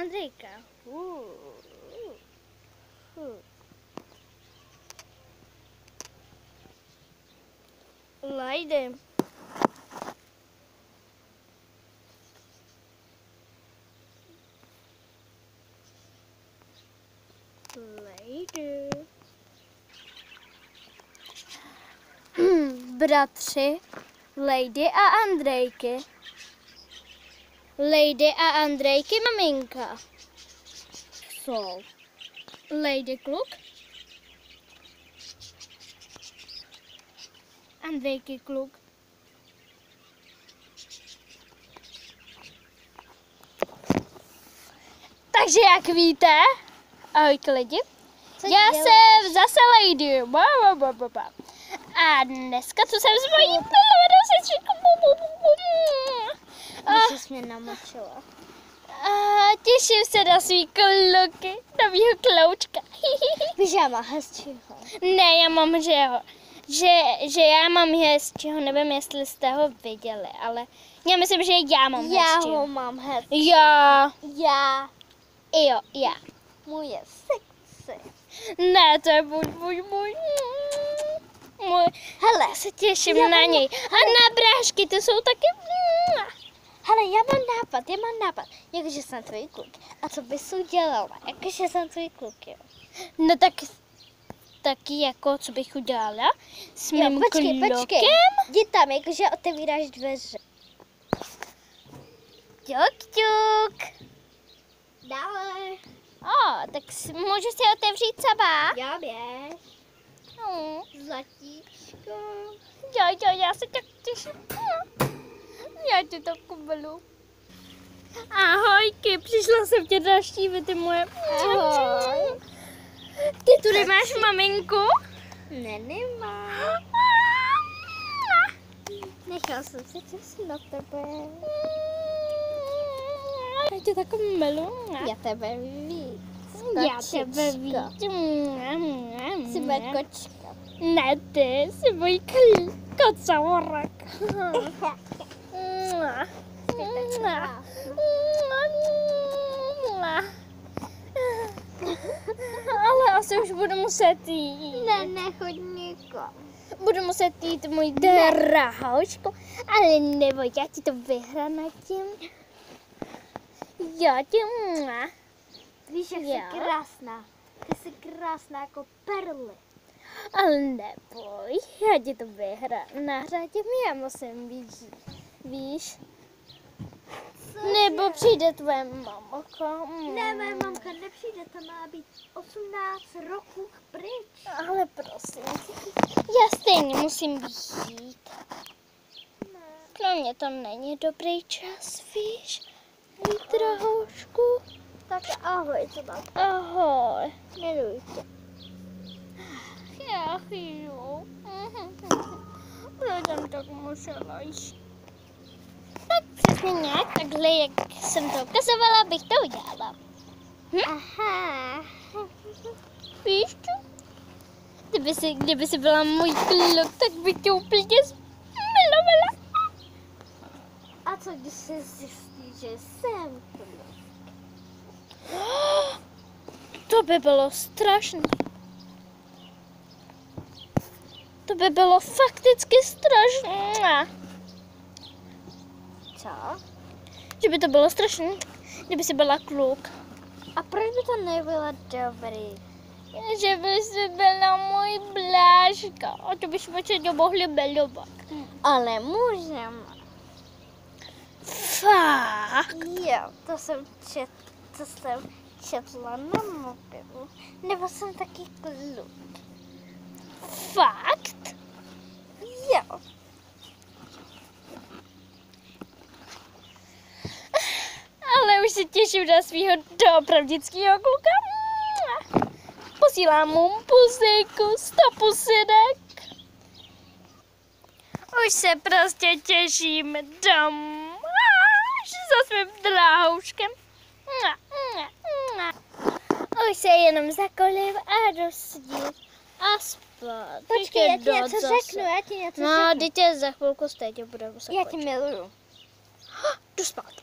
Andrejka. Lajdy. Lejdy. Bratři, Lejdy a Andrejky. Lejdy a Andrejky maminka. Jsou. Lejdy kluk. Andrejky kluk. Takže jak víte, ahojky lidi, já jsem zase Lejdy. A dneska co jsem s mojí milovanou sestřičkou. Ty jsi mě namočila. A těším se na svý kluky, na mýho kloučka. Víš, já mám hezčího. Ne, já mám, že já mám hezčího, nevím, jestli jste ho viděli, ale já myslím, že já mám hezčího. Já ho mám hezčí. Já. Já. Můj je sexy. Ne, to je můj. Hele, já se těším na něj. A na brášky, ty jsou taky. Hele, já mám nápad. Jakože jsem tvůj kluk. A co bys udělala? Jakože jsem tvůj kluk, jo. No taky jako, co bych udělala s mým klukem. Počkej. Jdi tam, jakože otevíráš dveře. Ťuk. Dále. Tak můžu si otevřít sama? Já běž. Zlatíčko. Já se tak těším. Já tě tak milu. Ahojky, přišla jsem tě navštívit, ty moje. Ahoj. Ty tu nemáš maminku? Ne, nemám. Nechal jsem se těšit na tebe. Já tě tak milu. Já tebe víc. Já tebe víc. Jsi moje kočka. Ne, ty jsi můj kocourek. Ale asi už budu muset jít. Ne, nechoď nikam. Budu muset jít, můj drahočko, ale nebo já ti to vyhranatím. Já ti Víš, jak jsi krásná. Ty jsi krásná jako perly. Ale neboj, já ti to nahradím, já musím být, víš. Nebo přijde tvoje mamka. Ne, moje mamka nepřijde, to má být 18 roků pryč. Ale prosím, já stejně musím být. Pro mě to není dobrý čas, víš, můj drahoušku. Tak ahoj, co mám. Ahoj. Miluji tě. Já chvíju. Proč jsem tak musela jít? Tak přesně nějak takhle, jak jsem to ukazovala, bych to udělala. Aha. Víš co? Kdyby jsi byla můj kluk, tak bych tě úplně milovala. A co když se zjistí, že jsem kluk? To by bylo strašné. To by bylo fakticky strašné. Co? Že by to bylo strašné, kdyby jsi byla kluk. A proč by to nebylo dobrý? Že by jsi byla můj bláška. A to bychom se nemohli milovat. Ale můžeme. Fakt? Jo, to jsem četla na mobilu. Nebo jsem taky kluk. Fakt? Jo. Ale už se těším na svýho doopravdického kluka. Posílám mu pusíku, 100 pusinek. Už se prostě těším domů. Za svým drahouškem. Už se jenom zakolím a rozsdím a spát. Počkej, já ti něco řeknu, No, dítě za chvilku stejně bude muset Já tě miluju. jdu spát.